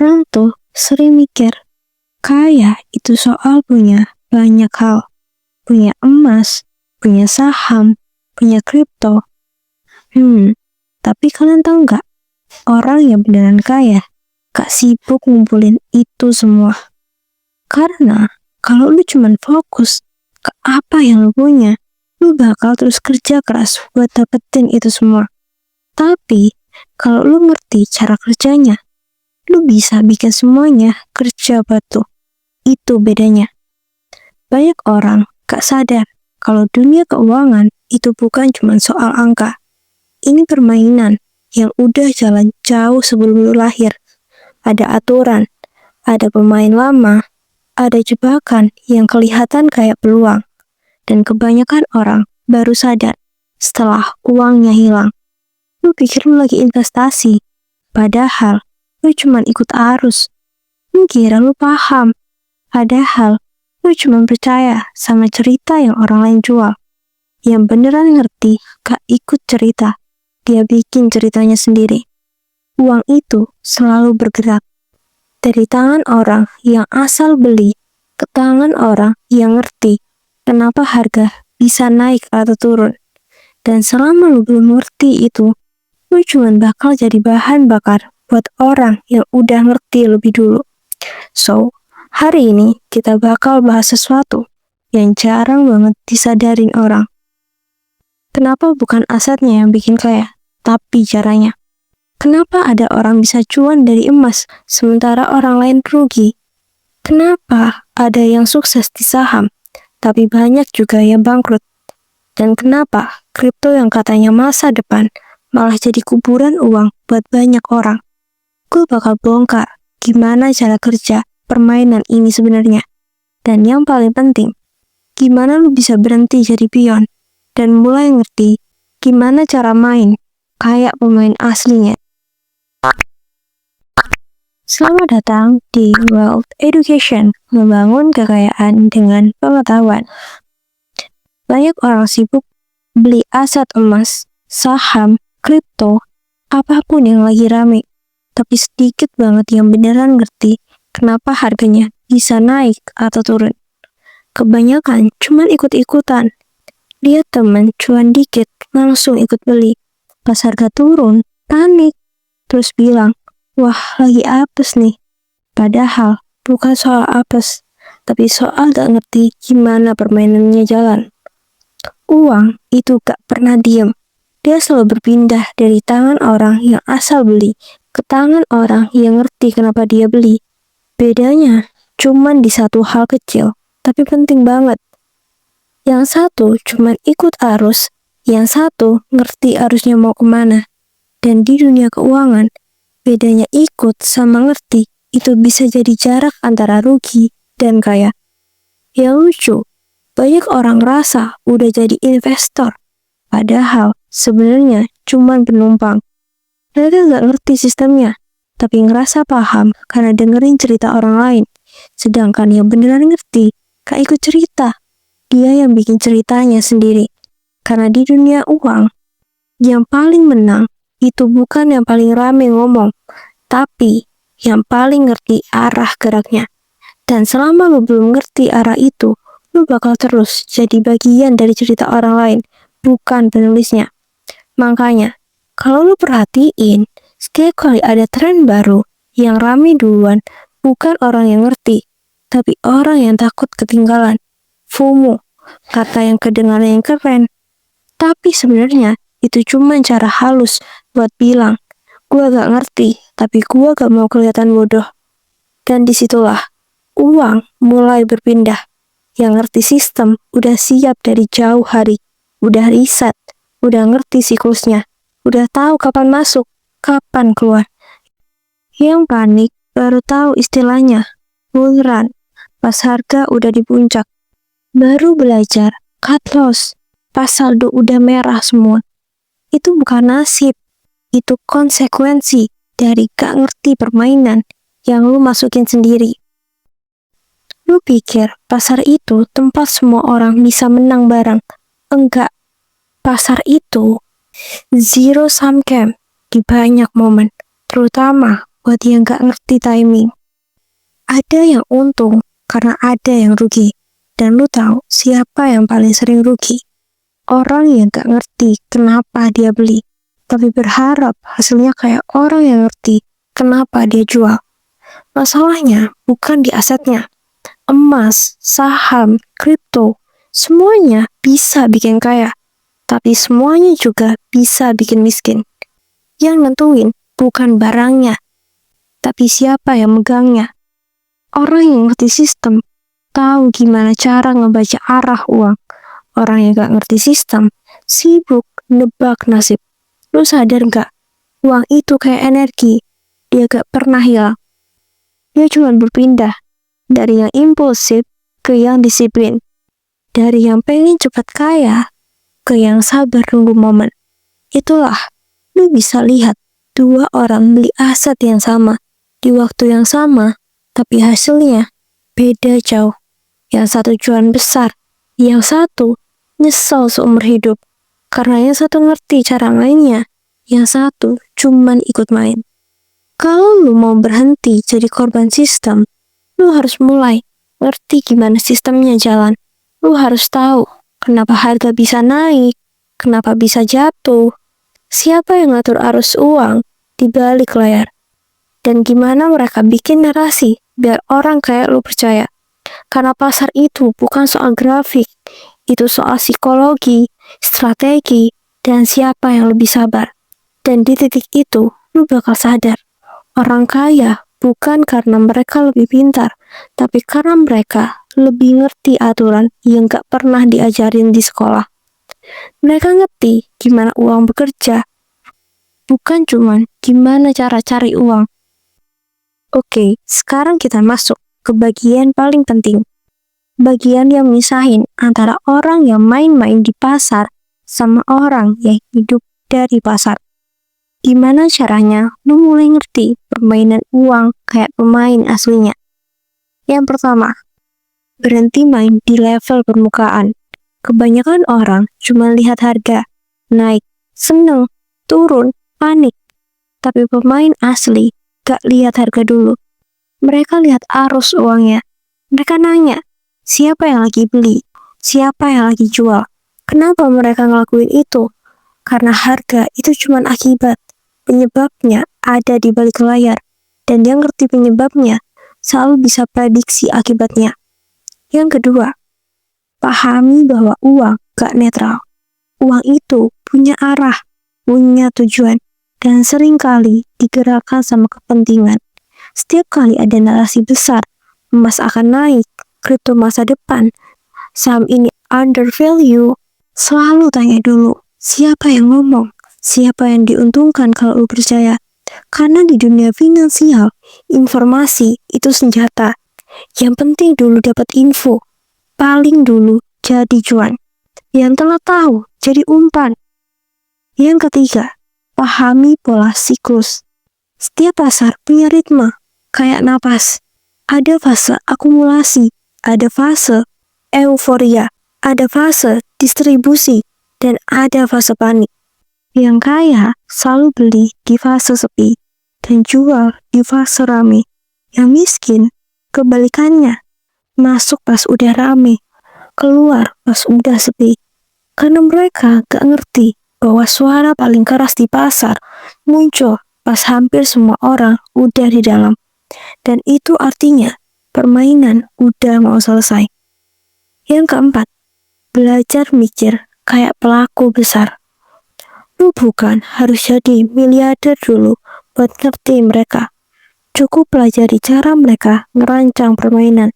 Orang tuh sering mikir, kaya itu soal punya banyak hal. Punya emas, punya saham, punya kripto. Tapi kalian tahu nggak? Orang yang beneran kaya gak sibuk ngumpulin itu semua. Karena kalau lu cuman fokus ke apa yang lu punya, lu bakal terus kerja keras buat dapetin itu semua. Tapi kalau lu ngerti cara kerjanya, lu bisa bikin semuanya kerja batu. Itu bedanya. Banyak orang gak sadar kalau dunia keuangan itu bukan cuma soal angka. Ini permainan yang udah jalan jauh sebelum lu lahir. Ada aturan, ada pemain lama, ada jebakan yang kelihatan kayak peluang. Dan kebanyakan orang baru sadar setelah uangnya hilang. Lu pikir lu lagi investasi, padahal lu cuma ikut arus. Lu kira lu paham, padahal lu cuma percaya sama cerita yang orang lain jual. Yang beneran ngerti gak ikut cerita, dia bikin ceritanya sendiri. Uang itu selalu bergerak dari tangan orang yang asal beli ke tangan orang yang ngerti kenapa harga bisa naik atau turun. Dan selama lu belum ngerti itu, lu cuma bakal jadi bahan bakar buat orang yang udah ngerti lebih dulu. So, hari ini kita bakal bahas sesuatu yang jarang banget disadarin orang. Kenapa bukan asetnya yang bikin kaya, tapi caranya? Kenapa ada orang bisa cuan dari emas, sementara orang lain rugi? Kenapa ada yang sukses di saham, tapi banyak juga yang bangkrut? Dan kenapa kripto yang katanya masa depan malah jadi kuburan uang buat banyak orang? Gue bakal bongkar gimana cara kerja permainan ini sebenarnya. Dan yang paling penting, gimana lu bisa berhenti jadi pion dan mulai ngerti gimana cara main kayak pemain aslinya. Selamat datang di Wealth Education, membangun kekayaan dengan pengetahuan. Banyak orang sibuk beli aset emas, saham, kripto, apapun yang lagi rame. Tapi sedikit banget yang beneran ngerti kenapa harganya bisa naik atau turun. Kebanyakan cuman ikut-ikutan. Lihat temen cuan dikit, langsung ikut beli. Pas harga turun, panik. Terus bilang, wah lagi apes nih. Padahal bukan soal apes, tapi soal gak ngerti gimana permainannya jalan. Uang itu gak pernah diem. Dia selalu berpindah dari tangan orang yang asal beli ke tangan orang yang ngerti kenapa dia beli. Bedanya cuman di satu hal kecil, tapi penting banget. Yang satu cuman ikut arus, yang satu ngerti arusnya mau kemana. Dan di dunia keuangan, bedanya ikut sama ngerti itu bisa jadi jarak antara rugi dan kaya. Yang lucu, banyak orang rasa udah jadi investor, padahal sebenarnya cuman penumpang. Mereka gak ngerti sistemnya, tapi ngerasa paham karena dengerin cerita orang lain. Sedangkan yang beneran ngerti, gak ikut cerita. Dia yang bikin ceritanya sendiri. Karena di dunia uang, yang paling menang itu bukan yang paling rame ngomong, tapi yang paling ngerti arah geraknya. Dan selama lu belum ngerti arah itu, lu bakal terus jadi bagian dari cerita orang lain, bukan penulisnya. Makanya, kalau lu perhatiin, setiap kali ada tren baru, yang rame duluan bukan orang yang ngerti, tapi orang yang takut ketinggalan. FOMO, kata yang kedengaran yang keren. Tapi sebenarnya itu cuma cara halus buat bilang, gua gak ngerti, tapi gua gak mau kelihatan bodoh. Dan disitulah uang mulai berpindah. Yang ngerti sistem udah siap dari jauh hari, udah riset, udah ngerti siklusnya, udah tahu kapan masuk, kapan keluar. Yang panik baru tahu istilahnya, bull run, pas harga udah di puncak. Baru belajar cut loss, pas saldo udah merah semua. Itu bukan nasib, itu konsekuensi dari gak ngerti permainan yang lu masukin sendiri. Lu pikir pasar itu tempat semua orang bisa menang bareng? Enggak. Pasar itu zero sum game di banyak momen, terutama buat yang gak ngerti timing. Ada yang untung karena ada yang rugi. Dan lu tahu siapa yang paling sering rugi? Orang yang gak ngerti kenapa dia beli, tapi berharap hasilnya kayak orang yang ngerti kenapa dia jual. Masalahnya bukan di asetnya. Emas, saham, kripto, semuanya bisa bikin kaya. Tapi semuanya juga bisa bikin miskin. Yang nentuin bukan barangnya, tapi siapa yang megangnya. Orang yang ngerti sistem tahu gimana cara ngebaca arah uang. Orang yang gak ngerti sistem sibuk nebak nasib. Lu sadar gak? Uang itu kayak energi. Dia gak pernah hilang. Dia cuma berpindah dari yang impulsif ke yang disiplin. Dari yang pengen cepat kaya ke yang sabar nunggu momen. Itulah, lu bisa lihat dua orang beli aset yang sama di waktu yang sama, tapi hasilnya beda jauh. Yang satu cuan besar, yang satu nyesel seumur hidup. Karena yang satu ngerti cara mainnya, yang satu cuman ikut main. Kalau lu mau berhenti jadi korban sistem, lu harus mulai ngerti gimana sistemnya jalan. Lu harus tahu kenapa harga bisa naik, kenapa bisa jatuh, siapa yang ngatur arus uang di balik layar, dan gimana mereka bikin narasi biar orang kayak lu percaya. Karena pasar itu bukan soal grafik, itu soal psikologi, strategi, dan siapa yang lebih sabar. Dan di titik itu, lu bakal sadar, orang kaya bukan karena mereka lebih pintar, tapi karena mereka lebih ngerti aturan yang gak pernah diajarin di sekolah. Mereka ngerti gimana uang bekerja, bukan cuman gimana cara cari uang. Oke, sekarang kita masuk ke bagian paling penting. Bagian yang misahin antara orang yang main-main di pasar sama orang yang hidup dari pasar. Gimana caranya lu mulai ngerti permainan uang kayak pemain aslinya? Yang pertama, berhenti main di level permukaan. Kebanyakan orang cuma lihat harga, naik, seneng, turun, panik. Tapi pemain asli gak lihat harga dulu. Mereka lihat arus uangnya. Mereka nanya, siapa yang lagi beli? Siapa yang lagi jual? Kenapa mereka ngelakuin itu? Karena harga itu cuma akibat. Penyebabnya ada di balik layar. Dan yang ngerti penyebabnya selalu bisa prediksi akibatnya. Yang kedua, pahami bahwa uang gak netral. Uang itu punya arah, punya tujuan, dan seringkali digerakkan sama kepentingan. Setiap kali ada narasi besar, emas akan naik, kripto masa depan, saham ini undervalue, selalu tanya dulu, siapa yang ngomong, siapa yang diuntungkan kalau lu percaya. Karena di dunia finansial, informasi itu senjata. Yang penting dulu dapat info, paling dulu jadi cuan. Yang telah tahu jadi umpan. Yang ketiga, pahami pola siklus. Setiap pasar punya ritme, kayak napas. Ada fase akumulasi, ada fase euforia, ada fase distribusi, dan ada fase panik. Yang kaya selalu beli di fase sepi, dan jual di fase rame. Yang miskin, kebalikannya, masuk pas udah rame, keluar pas udah sepi. Karena mereka gak ngerti bahwa suara paling keras di pasar muncul pas hampir semua orang udah di dalam. Dan itu artinya permainan udah mau selesai. Yang keempat, belajar mikir kayak pelaku besar. Lu bukan harus jadi miliarder dulu buat ngerti mereka. Cukup pelajari cara mereka ngerancang permainan.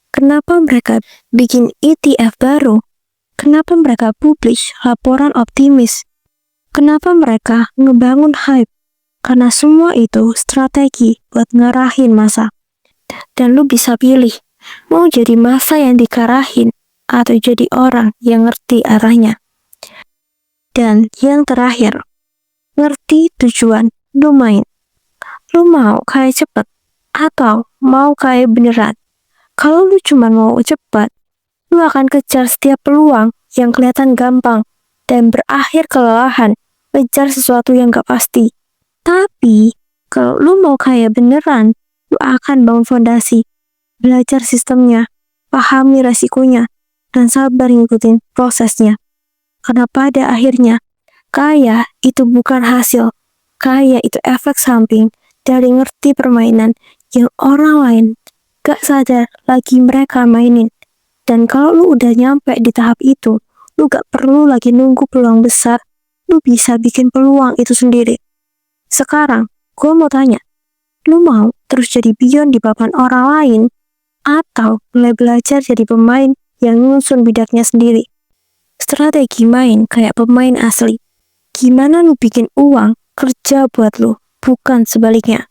Kenapa mereka bikin ETF baru? Kenapa mereka publish laporan optimis? Kenapa mereka ngebangun hype? Karena semua itu strategi buat ngarahin masa. Dan lu bisa pilih, mau jadi masa yang dikarahin atau jadi orang yang ngerti arahnya. Dan yang terakhir, ngerti tujuan lu main. Lu mau kaya cepet atau mau kaya beneran? Kalau lu cuma mau cepat, lu akan kejar setiap peluang yang kelihatan gampang dan berakhir kelelahan, kejar sesuatu yang gak pasti. Tapi, Kalau lu mau kaya beneran, lu akan bangun fondasi, belajar sistemnya, pahami resikonya, dan sabar ngikutin prosesnya. Karena pada akhirnya, kaya itu bukan hasil, kaya itu efek samping dari ngerti permainan yang orang lain gak sadar lagi mereka mainin. Dan kalau lu udah nyampe di tahap itu, lu gak perlu lagi nunggu peluang besar, lu bisa bikin peluang itu sendiri. Sekarang, gue mau tanya, lu mau terus jadi pion di papan orang lain, atau mulai belajar jadi pemain yang nyusun bidaknya sendiri? Strategi main kayak pemain asli. Gimana lu bikin uang kerja buat lu, bukan sebaliknya.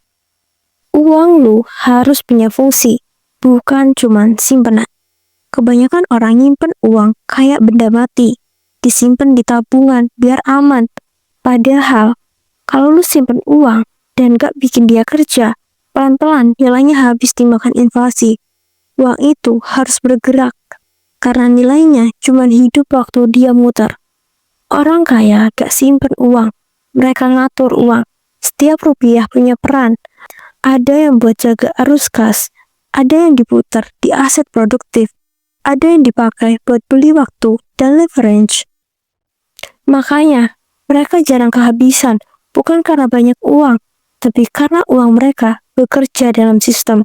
Uang lu harus punya fungsi, bukan cuman simpenan. Kebanyakan orang nyimpen uang kayak benda mati, disimpan di tabungan biar aman. Padahal, kalau lu simpen uang dan gak bikin dia kerja, pelan-pelan nilainya habis dimakan inflasi. Uang itu harus bergerak, karena nilainya cuma hidup waktu dia muter. Orang kaya gak simpen uang, mereka ngatur uang. Setiap rupiah punya peran. Ada yang buat jaga arus kas, ada yang diputar di aset produktif, ada yang dipakai buat beli waktu dan leverage. Makanya, mereka jarang kehabisan, bukan karena banyak uang, tapi karena uang mereka bekerja dalam sistem.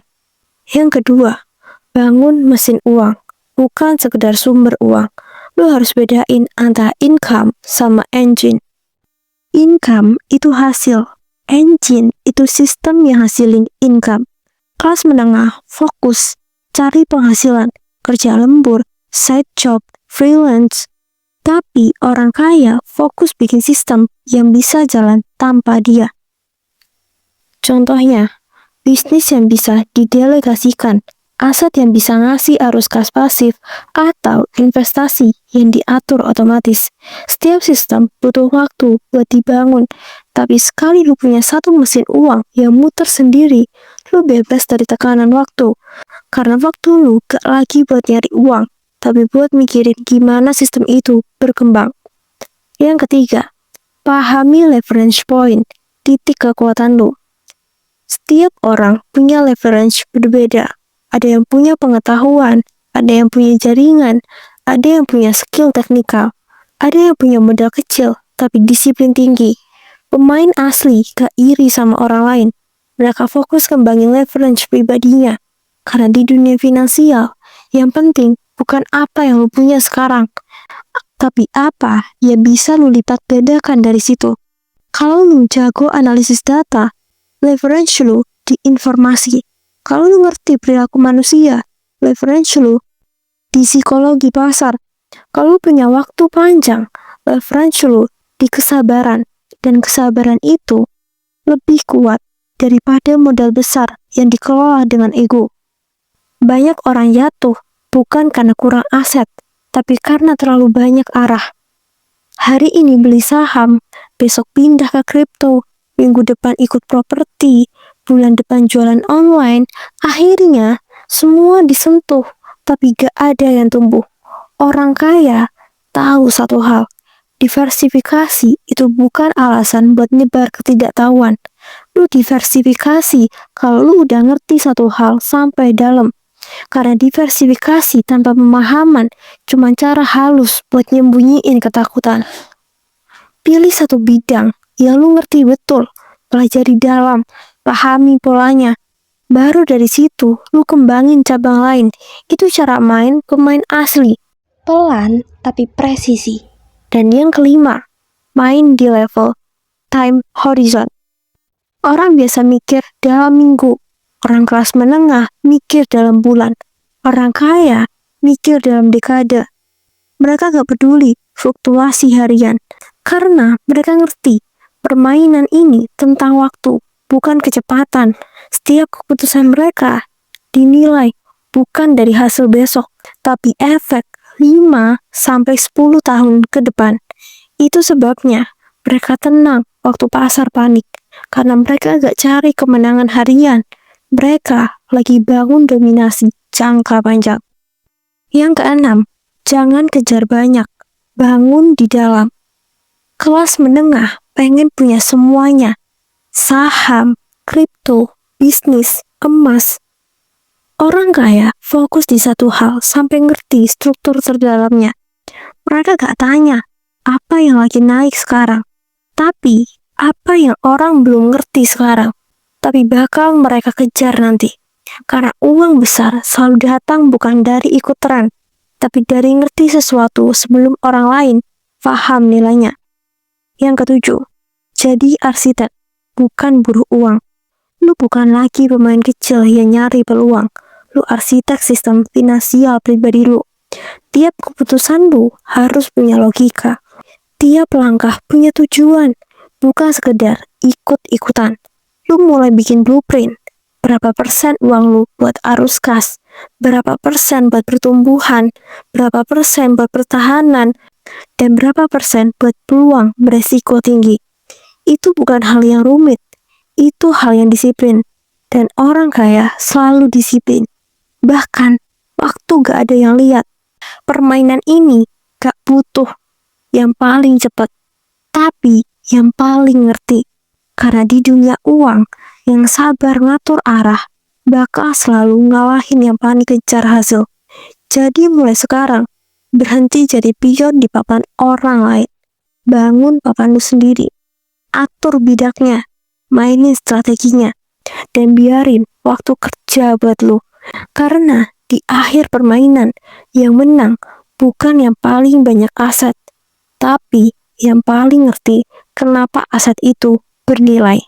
Yang kedua, bangun mesin uang, bukan sekedar sumber uang. Lu harus bedain antara income sama engine. Income itu hasil, engine itu sistem yang hasilin income. Kelas menengah fokus cari penghasilan, kerja lembur, side job, freelance. Tapi orang kaya fokus bikin sistem yang bisa jalan tanpa dia. Contohnya, bisnis yang bisa didelegasikan, aset yang bisa ngasih arus kas pasif, atau investasi yang diatur otomatis. Setiap sistem butuh waktu buat dibangun, tapi sekali lu punya satu mesin uang yang muter sendiri, lu bebas dari tekanan waktu. Karena waktu lu gak lagi buat nyari uang, tapi buat mikirin gimana sistem itu berkembang. Yang ketiga, pahami leverage point, titik kekuatan lu. Setiap orang punya leverage berbeda. Ada yang punya pengetahuan, ada yang punya jaringan, ada yang punya skill teknikal, ada yang punya modal kecil, tapi disiplin tinggi. Pemain asli gak iri sama orang lain. Mereka fokus kembangin leverage pribadinya. Karena di dunia finansial, yang penting bukan apa yang lu punya sekarang, tapi apa yang bisa lu lipat gandakan dari situ. Kalau lu jago analisis data, leverage lu di informasi. Kalau lu ngerti perilaku manusia, leverage lu di psikologi pasar. Kalau lu punya waktu panjang, leverage lu di kesabaran. Dan kesabaran itu lebih kuat daripada modal besar yang dikelola dengan ego. Banyak orang jatuh bukan karena kurang aset, tapi karena terlalu banyak arah. Hari ini beli saham, besok pindah ke kripto, minggu depan ikut properti, bulan depan jualan online. Akhirnya semua disentuh, tapi gak ada yang tumbuh. Orang kaya tahu satu hal, diversifikasi itu bukan alasan buat nyebar ketidaktahuan. Lu diversifikasi kalau lu udah ngerti satu hal sampai dalam. Karena diversifikasi tanpa pemahaman cuma cara halus buat nyembunyiin ketakutan. Pilih satu bidang yang lu ngerti betul, pelajari dalam, pahami polanya. Baru dari situ lu kembangin cabang lain. Itu cara main pemain asli. Pelan tapi presisi. Dan yang kelima, main di level time horizon. Orang biasa mikir dalam minggu. Orang kelas menengah mikir dalam bulan. Orang kaya mikir dalam dekade. Mereka gak peduli fluktuasi harian. Karena mereka ngerti permainan ini tentang waktu, bukan kecepatan. Setiap keputusan mereka dinilai bukan dari hasil besok, tapi efek 5-10 tahun ke depan. Itu sebabnya mereka tenang waktu pasar panik. Karena mereka gak cari kemenangan harian. Mereka lagi bangun dominasi jangka panjang. Yang keenam, jangan kejar banyak, bangun di dalam. Kelas menengah pengen punya semuanya. Saham, kripto, bisnis, emas. Orang kaya fokus di satu hal sampai ngerti struktur terdalamnya. Mereka gak tanya apa yang lagi naik sekarang, tapi apa yang orang belum ngerti sekarang, tapi bakal mereka kejar nanti. Karena uang besar selalu datang bukan dari ikut tren, tapi dari ngerti sesuatu sebelum orang lain paham nilainya. Yang ketujuh, jadi arsitek, bukan buruh uang. Lu bukan lagi pemain kecil yang nyari peluang. Lu arsitek sistem finansial pribadi lu. Tiap keputusan lu harus punya logika. Tiap langkah punya tujuan, bukan sekedar ikut-ikutan. Lu mulai bikin blueprint. Berapa persen uang lu buat arus kas? Berapa persen buat pertumbuhan? Berapa persen buat pertahanan? Dan berapa persen buat peluang beresiko tinggi? Itu bukan hal yang rumit. Itu hal yang disiplin. Dan orang kaya selalu disiplin. Bahkan waktu gak ada yang lihat. Permainan ini gak butuh yang paling cepat, tapi yang paling ngerti. Karena di dunia uang, yang sabar ngatur arah bakal selalu ngalahin yang panik kejar hasil. Jadi mulai sekarang, berhenti jadi pion di papan orang lain. Bangun papan lu sendiri. Atur bidaknya, mainin strateginya, dan biarin waktu kerja buat lu. Karena di akhir permainan, yang menang bukan yang paling banyak aset, tapi yang paling ngerti kenapa aset itu bernilai.